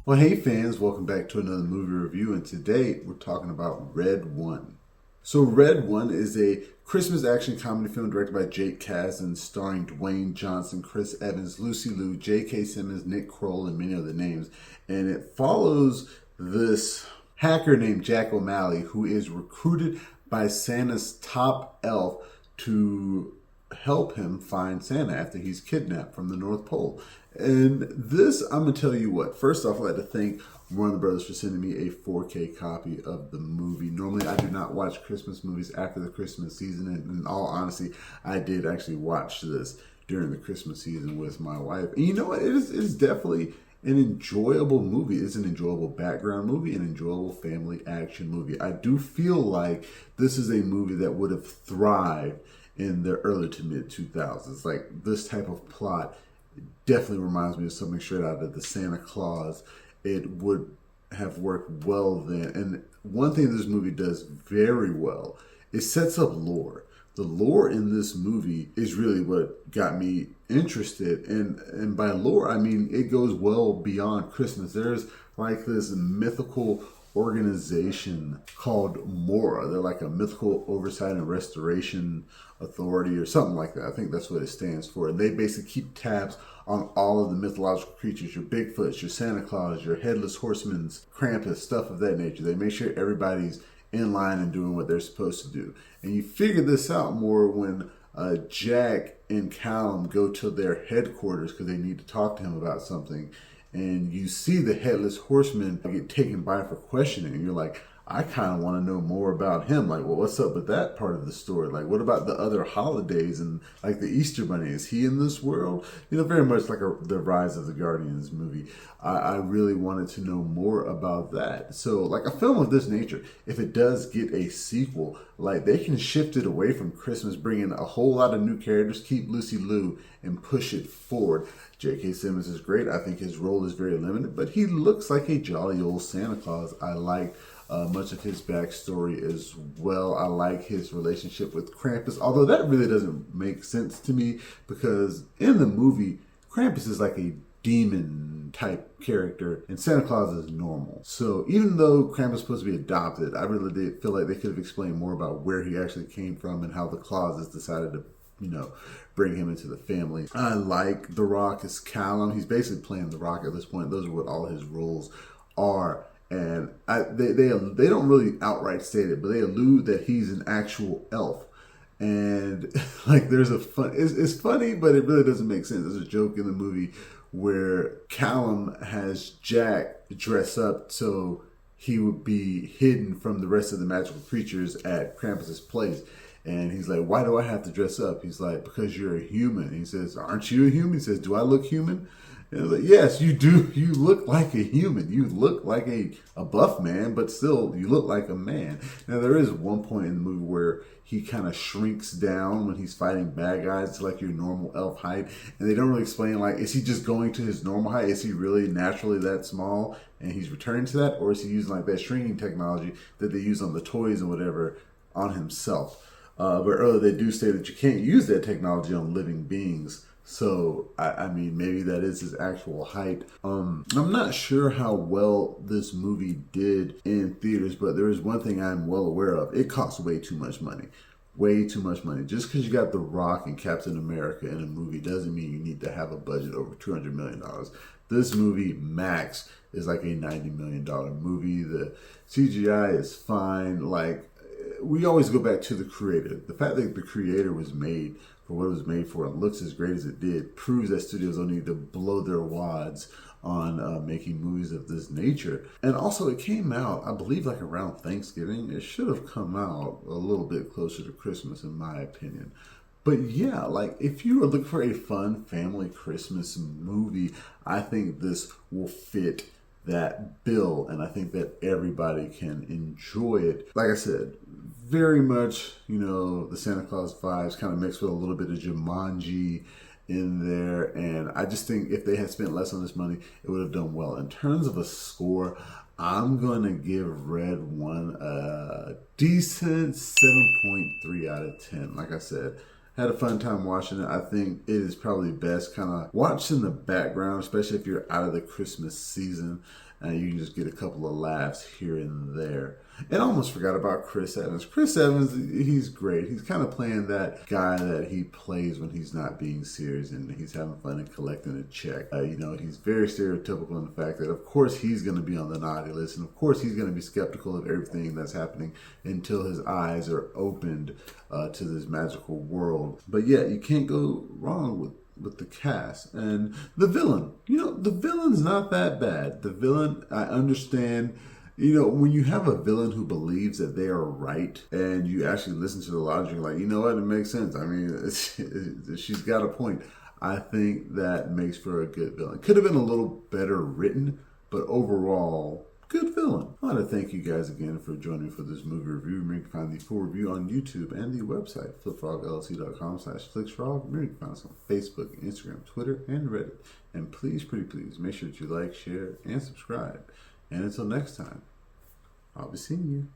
Well, hey fans, welcome back to another movie review, and today we're talking about Red One. So Red One is a Christmas action comedy film directed by Jake Kasdan, starring Dwayne Johnson, Chris Evans, Lucy Liu, J.K. Simmons, Nick Kroll, and many other names. And it follows this hacker named Jack O'Malley who is recruited by Santa's top elf to help him find Santa after he's kidnapped from the North Pole. And this, I'm going to tell you what. First off, I'd like to thank Warner Brothers for sending me a 4K copy of the movie. Normally, I do not watch Christmas movies after the Christmas season. And in all honesty, I did actually watch this during the Christmas season with my wife. And you know what? It's definitely an enjoyable movie. It's an enjoyable background movie, an enjoyable family action movie. I do feel like this is a movie that would have thrived in the early to mid 2000s. Like, this type of plot definitely reminds me of something straight out of the Santa Claus. It would have worked well then. And one thing this movie does very well, it sets up lore. The lore in this movie is really what got me interested. And by lore, I mean it goes well beyond Christmas. There's like this mythical organization called Mora. They're like a mythical oversight and restoration authority or something like that. I think that's what it stands for. And they basically keep tabs on all of the mythological creatures, your Bigfoots, your Santa Claus, your Headless Horsemen's, Krampus, stuff of that nature. They make sure everybody's in line and doing what they're supposed to do. And you figure this out more when Jack and Callum go to their headquarters because they need to talk to him about something. And you see the Headless Horseman get taken by for questioning. And you're like, I kind of want to know more about him. Like, well, what's up with that part of the story? Like, what about the other holidays and like the Easter Bunny? Is he in this world? You know, very much like the Rise of the Guardians movie. I really wanted to know more about that. So, like a film of this nature, if it does get a sequel, like they can shift it away from Christmas, bring in a whole lot of new characters, keep Lucy Liu, and push it forward. J.K. Simmons is great. I think his role is very limited, but he looks like a jolly old Santa Claus. I like much of his backstory as well. I like his relationship with Krampus, although that really doesn't make sense to me because in the movie, Krampus is like a demon type character and Santa Claus is normal. So even though Krampus is supposed to be adopted, I really did feel like they could have explained more about where he actually came from and how the Clauses decided to, you know, bring him into the family. I like The Rock as Callum. He's basically playing The Rock at this point. Those are what all his roles are. And they don't really outright state it, but they allude that he's an actual elf. And like there's a fun, it's funny, but it really doesn't make sense. There's a joke in the movie where Callum has Jack dress up so he would be hidden from the rest of the magical creatures at Krampus's place. And he's like, why do I have to dress up? He's like, because you're a human. He says, aren't you a human? He says, do I look human? And I was like, yes, you do. You look like a human. You look like a buff man, but still you look like a man. Now, there is one point in the movie where he kind of shrinks down when he's fighting bad guys to like your normal elf height. And they don't really explain, like, is he just going to his normal height? Is he really naturally that small and he's returning to that? Or is he using like that shrinking technology that they use on the toys and whatever on himself? But earlier they do say that you can't use that technology on living beings. So, I mean, maybe that is his actual height. I'm not sure how well this movie did in theaters, but there is one thing I'm well aware of. It costs way too much money. Way too much money. Just because you got The Rock and Captain America in a movie doesn't mean you need to have a budget over $200 million. This movie, max, is like a $90 million movie. The CGI is fine. Like, we always go back to the creator. The fact that the creator was made for what it was made for and looks as great as it did proves that studios don't need to blow their wads on making movies of this nature. And also it came out, I believe, like around Thanksgiving. It should have come out a little bit closer to Christmas in my opinion. But yeah, like if you are looking for a fun family Christmas movie, I think this will fit that bill, and I think that everybody can enjoy it. Like I said, very much, you know, the Santa Claus vibes kind of mixed with a little bit of Jumanji in there, and I just think if they had spent less on this money, it would have done well. In terms of a score, I'm gonna give Red One a decent 7.3 out of 10. Like I said, had a fun time watching it. I think it is probably best kind of watched in the background, especially if you're out of the Christmas season. You can just get a couple of laughs here and there. And I almost forgot about Chris Evans. Chris Evans, he's great. He's kind of playing that guy that he plays when he's not being serious and he's having fun and collecting a check. He's very stereotypical in the fact that, of course, he's going to be on the naughty list. And, of course, he's going to be skeptical of everything that's happening until his eyes are opened to this magical world. But, yeah, you can't go wrong with the cast. And the villain. The villain's not that bad. The villain, I understand. When you have a villain who believes that they are right and you actually listen to the logic, you're like, you know what, it makes sense. I mean, she's got a point. I think that makes for a good villain. Could have been a little better written, but overall, good villain. I want to thank you guys again for joining me for this movie review. Remember, you can find the full review on YouTube and the website, flipfrogllc.com/clicksfrog. Remember, you can find us on Facebook, Instagram, Twitter, and Reddit. And please, pretty please, make sure that you like, share, and subscribe. And until next time, I'll be seeing you.